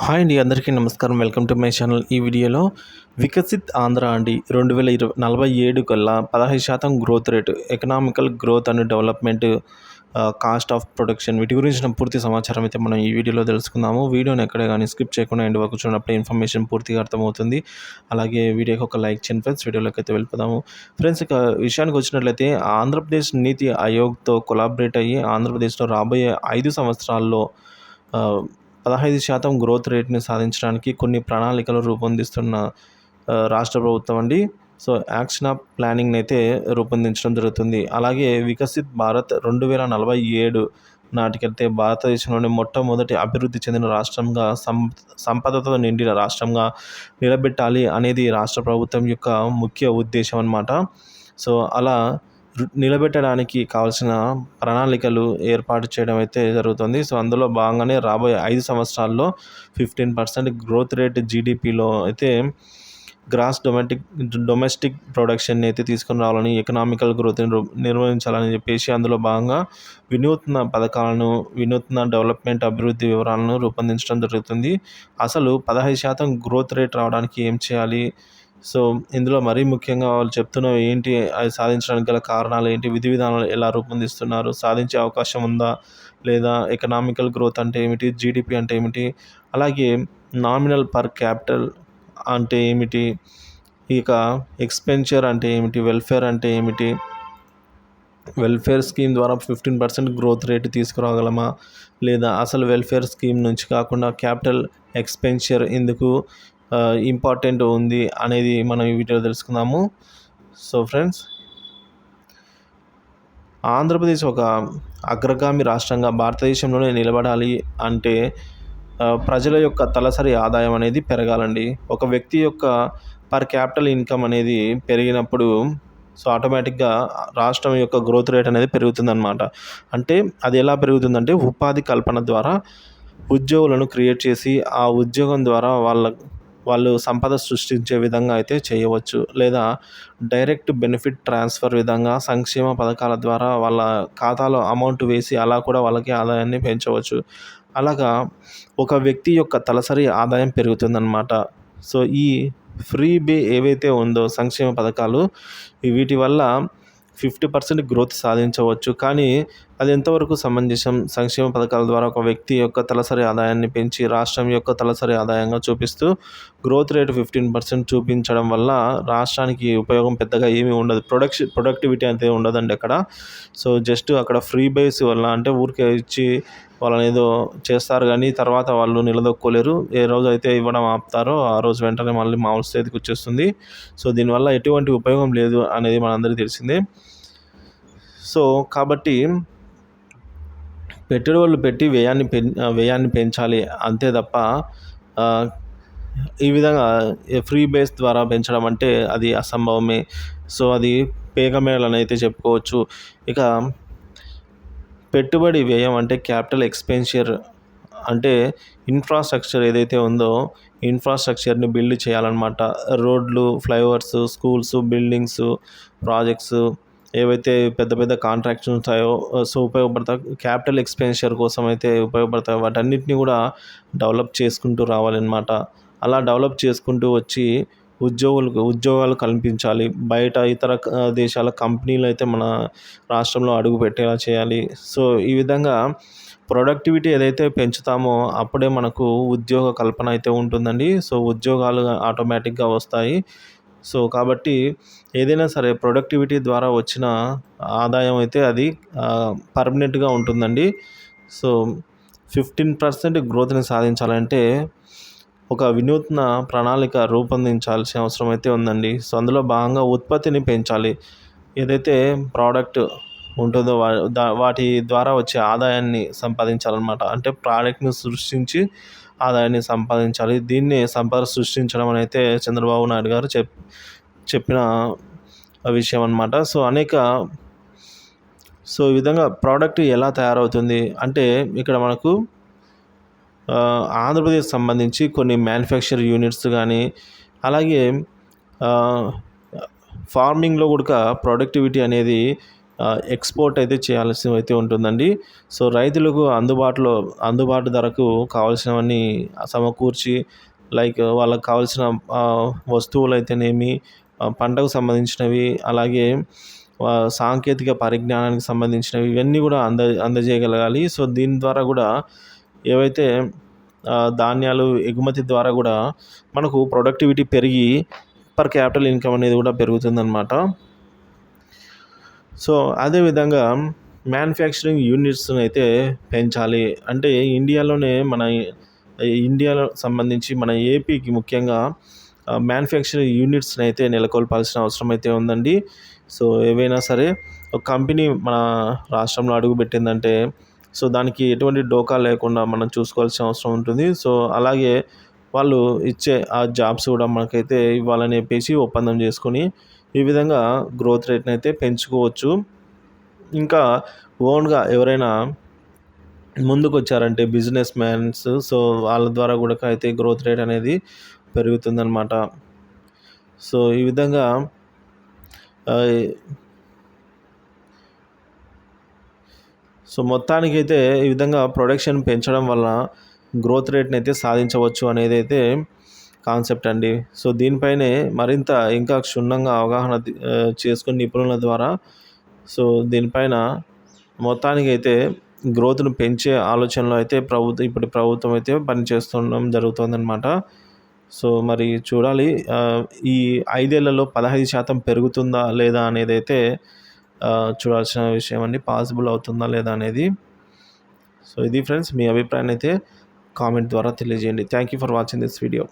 Hi అండి, అందరికీ నమస్కారం. Welcome to my channel. ఈ వీడియోలో వికసిత్ ఆంధ్ర అండి 2047 కల్లా 15% growth rate, economical growth and development, cost of production, వీటి గురించిన పూర్తి సమాచారం అయితే మనం ఈ వీడియోలో తెలుసుకుందాము. వీడియోని ఎక్కడే కానీ స్కిప్ చేయకుండా ఎండ్ వరకు చూడనప్పుడు ఇన్ఫర్మేషన్ పూర్తిగా అర్థమవుతుంది. అలాగే వీడియోకి ఒక లైక్ చేయండి ఫ్రెండ్స్. వీడియోలోకి అయితే వెళ్ళిపోదాము ఫ్రెండ్స్. ఇక విషయానికి వచ్చినట్లయితే ఆంధ్రప్రదేశ్ నీతి ఆయోగ్తో కొలాబరేట్ అయ్యి ఆంధ్రప్రదేశ్లో రాబోయే 5 సంవత్సరాల్లో 15% గ్రోత్ రేట్ని సాధించడానికి కొన్ని ప్రణాళికలు రూపొందిస్తున్న రాష్ట్ర ప్రభుత్వం అండి. సో యాక్షన్ ఆఫ్ ప్లానింగ్ని అయితే రూపొందించడం జరుగుతుంది. అలాగే వికసిత్ భారత్ 2047 నాటికైతే భారతదేశంలోని మొట్టమొదటి అభివృద్ధి చెందిన రాష్ట్రంగా, సంపదతో నిండిన రాష్ట్రంగా నిలబెట్టాలి అనేది రాష్ట్ర ప్రభుత్వం యొక్క ముఖ్య ఉద్దేశం అన్నమాట. సో అలా నిలబెట్టడానికి కావాల్సిన ప్రణాళికలు ఏర్పాటు చేయడం అయితే జరుగుతుంది. సో అందులో భాగంగానే రాబోయే 5 సంవత్సరాల్లో 15% గ్రోత్ రేట్ జీడిపిలో అయితే గ్రాస్ డొమెస్టిక్ ప్రొడక్షన్ అయితే తీసుకుని రావాలని, ఎకనామికల్ గ్రోత్ని నిర్వహించాలని చెప్పేసి అందులో భాగంగా వినూత్న పథకాలను, వినూత్న డెవలప్మెంట్ అభివృద్ధి వివరాలను రూపొందించడం జరుగుతుంది. అసలు 15% గ్రోత్ రేట్ రావడానికి ఏం చేయాలి, సో ఇందులో మరీ ముఖ్యంగా వాళ్ళు చెప్తున్నవి ఏంటి, అది సాధించడానికి గల కారణాలు ఏంటి, విధి విధానాలు ఎలా రూపొందిస్తున్నారు, సాధించే అవకాశం ఉందా లేదా, ఎకనామికల్ గ్రోత్ అంటే ఏమిటి, జీడిపి అంటే ఏమిటి, అలాగే నామినల్ పర్ క్యాపిటల్ అంటే ఏమిటి, ఇక ఎక్స్పెంచర్ అంటే ఏమిటి, వెల్ఫేర్ అంటే ఏమిటి, వెల్ఫేర్ స్కీమ్ ద్వారా 15% గ్రోత్ రేటు తీసుకురాగలమా లేదా, అసలు వెల్ఫేర్ స్కీమ్ నుంచి కాకుండా క్యాపిటల్ ఎక్స్పెంచర్ ఎందుకు ఇంపార్టెంట్ ఉంది అనేది మనం ఈ వీడియోలో తెలుసుకుందాము. సో ఫ్రెండ్స్, ఆంధ్రప్రదేశ్ ఒక అగ్రగామి రాష్ట్రంగా భారతదేశంలోనే నిలబడాలి అంటే ప్రజల యొక్క తలసరి ఆదాయం అనేది పెరగాలండి. ఒక వ్యక్తి యొక్క పర్ క్యాపిటల్ ఇన్కమ్ అనేది పెరిగినప్పుడు సో ఆటోమేటిక్గా రాష్ట్రం యొక్క గ్రోత్ రేట్ అనేది పెరుగుతుందన్నమాట. అంటే అది ఎలా పెరుగుతుందంటే, ఉపాధి కల్పన ద్వారా ఉద్యోగులను క్రియేట్ చేసి ఆ ఉద్యోగం ద్వారా వాళ్ళు సంపద సృష్టించే విధంగా అయితే చేయవచ్చు. లేదా డైరెక్ట్ బెనిఫిట్ ట్రాన్స్ఫర్ విధంగా సంక్షేమ పథకాల ద్వారా వాళ్ళ ఖాతాలో అమౌంట్ వేసి అలా కూడా వాళ్ళకి ఆదాయాన్ని పెంచవచ్చు. అలాగా ఒక వ్యక్తి యొక్క తలసరి ఆదాయం పెరుగుతుందన్నమాట. సో ఈ ఫ్రీ బే ఏవైతే ఉందో సంక్షేమ పథకాలు, వీటి వల్ల 50% గ్రోత్ సాధించవచ్చు. కానీ అది ఎంతవరకు సమంజసం? సంక్షేమ పథకాల ద్వారా ఒక వ్యక్తి యొక్క తలసరి ఆదాయాన్ని పెంచి రాష్ట్రం యొక్క తలసరి ఆదాయంగా చూపిస్తూ గ్రోత్ రేటు 15% చూపించడం వల్ల రాష్ట్రానికి ఉపయోగం పెద్దగా ఏమీ ఉండదు. ప్రొడక్టివిటీ అయితే ఉండదండి అక్కడ. సో జస్ట్ అక్కడ ఫ్రీ బేస్ వల్ల, అంటే ఊరికే ఇచ్చి వాళ్ళని ఏదో చేస్తారు కానీ తర్వాత వాళ్ళు నిలదొక్కోలేరు. ఏ రోజు అయితే ఇవ్వడం ఆపుతారో ఆ రోజు వెంటనే మళ్ళీ మామూలు స్థితికి వచ్చేస్తుంది. సో దీనివల్ల ఎటువంటి ఉపయోగం లేదు అనేది మనందరికీ తెలిసిందే. సో కాబట్టి పెట్టుబడులు పెట్టి వ్యయాన్ని పెంచాలి అంతే తప్ప ఈ విధంగా ఫ్రీ బేస్ ద్వారా పెంచడం అంటే అది అసంభవమే. సో అది పేగమేళని అయితే చెప్పుకోవచ్చు. ఇక పెట్టుబడి వ్యయం అంటే క్యాపిటల్ ఎక్స్పెన్షియర్ అంటే ఇన్ఫ్రాస్ట్రక్చర్ ఏదైతే ఉందో ఇన్ఫ్రాస్ట్రక్చర్ని బిల్డ్ చేయాలన్నమాట. రోడ్లు, ఫ్లైఓవర్స్, స్కూల్స్, బిల్డింగ్స్, ప్రాజెక్ట్స్, ఏవైతే పెద్ద పెద్ద కాంట్రాక్ట్స్ ఉంటాయో సో ఉపయోగపడతాయి, క్యాపిటల్ ఎక్స్పెన్షియర్ కోసం అయితే ఉపయోగపడతాయి. వాటన్నిటిని కూడా డెవలప్ చేసుకుంటూ రావాలన్నమాట. అలా డెవలప్ చేసుకుంటూ వచ్చి ఉద్యోగాలు కల్పించాలి. బయట ఇతర దేశాల కంపెనీలు అయితే మన రాష్ట్రంలో అడుగు పెట్టేలా చేయాలి. సో ఈ విధంగా ప్రొడక్టివిటీ ఏదైతే పెంచుతామో అప్పుడే మనకు ఉద్యోగ కల్పన అయితే ఉంటుందండి. సో ఉద్యోగాలు ఆటోమేటిక్గా వస్తాయి. సో కాబట్టి ఏదైనా సరే ప్రొడక్టివిటీ ద్వారా వచ్చిన ఆదాయం అయితే అది పర్మనెంట్గా ఉంటుందండి. సో 15% గ్రోత్ని సాధించాలంటే ఒక వినూత్న ప్రణాళిక రూపొందించాల్సిన అవసరం అయితే ఉందండి. సో అందులో భాగంగా ఉత్పత్తిని పెంచాలి. ఏదైతే ప్రోడక్ట్ ఉంటుందో వాటి ద్వారా వచ్చే ఆదాయాన్ని సంపాదించాలన్నమాట. అంటే ప్రోడక్ట్ని సృష్టించి ఆదాయాన్ని సంపాదించాలి. దీన్నే సంపద సృష్టించడం అని అయితే చంద్రబాబు నాయుడు గారు చెప్పిన విషయం అన్నమాట. సో ఈ విధంగా ప్రోడక్ట్ ఎలా తయారవుతుంది అంటే, ఇక్కడ మనకు ఆంధ్రప్రదేశ్ సంబంధించి కొన్ని మ్యానుఫ్యాక్చర్ యూనిట్స్ కానీ, అలాగే ఫార్మింగ్లో కూడా ప్రొడక్టివిటీ అనేది ఎక్స్‌పోర్ట్ అయితే చేయాల్సి అయితే ఉంటుందండి. సో, రైతులకు అందుబాటు ధరకు కావాల్సినవన్నీ సమకూర్చి వాళ్ళకి కావాల్సిన వస్తువులైతేనేమి, పంటకు సంబంధించినవి, అలాగే సాంకేతిక పరిజ్ఞానానికి సంబంధించినవి ఇవన్నీ కూడా అందజేయగలగాలి. సో, దీని ద్వారా కూడా ఏవైతే ధాన్యాలు ఎగుమతి ద్వారా కూడా మనకు ప్రొడక్టివిటీ పెరిగి పర్ క్యాపిటల్ ఇన్‌కమ్ అనేది కూడా పెరుగుతుందనమాట. సో, అదేవిధంగా మ్యానుఫ్యాక్చరింగ్ యూనిట్స్‌ని అయితే పెంచాలి. అంటే ఇండియాలో సంబంధించి మన ఏపీకి ముఖ్యంగా మ్యానుఫ్యాక్చరింగ్ యూనిట్స్‌ని అయితే నెలకొల్పాల్సిన అవసరం అయితే ఉందండి. సో, ఏవైనా సరే ఒక కంపెనీ మన రాష్ట్రంలో అడుగుపెట్టిందంటే సో, దానికి ఎటువంటి డోకా లేకుండా మనం చూసుకోవాల్సిన అవసరం ఉంటుంది. సో, అలాగే వాళ్ళు ఇచ్చే ఆ జాబ్స్ కూడా మనకైతే ఇవ్వాలని చెప్పేసి ఒప్పందం చేసుకొని ఈ విధంగా గ్రోత్ రేట్‌ని అయితే పెంచుకోవచ్చు. ఇంకా ఓన్‌గా ఎవరైనా ముందుకొచ్చారంటే బిజినెస్ మ్యాన్స్, సో, వాళ్ళ ద్వారా కూడా అయితే గ్రోత్ రేట్ అనేది పెరుగుతుందనమాట. సో, ఈ విధంగా ఆహ్, మొత్తానికైతే ఈ విధంగా ప్రొడక్షన్ పెంచడం వల్ల గ్రోత్ రేట్‌ని అయితే సాధించవచ్చు అనేదైతే కాన్సెప్ట్ అండి. సో, దీనిపైనే మరింత ఇంకా క్షుణ్ణంగా అవగాహన చేసుకొని నిపుణుల ద్వారా సో, దీనిపైన మొత్తానికైతే గ్రోత్‌ను పెంచే ఆలోచనలో అయితే ఇప్పటి ప్రభుత్వం అయితే పనిచేస్తుండడం జరుగుతుందనమాట. సో, మరి చూడాలి ఈ 5 ఏళ్లలో 15% పెరుగుతుందా లేదా అనేదైతే చూడాల్సిన విషయం అండి. పాసిబుల్ అవుతుందా లేదా అనేది. సో, ఇది ఫ్రెండ్స్, మీ అభిప్రాయాన్ని అయితే కామెంట్ ద్వారా తెలియజేయండి. Thank you for watching this video.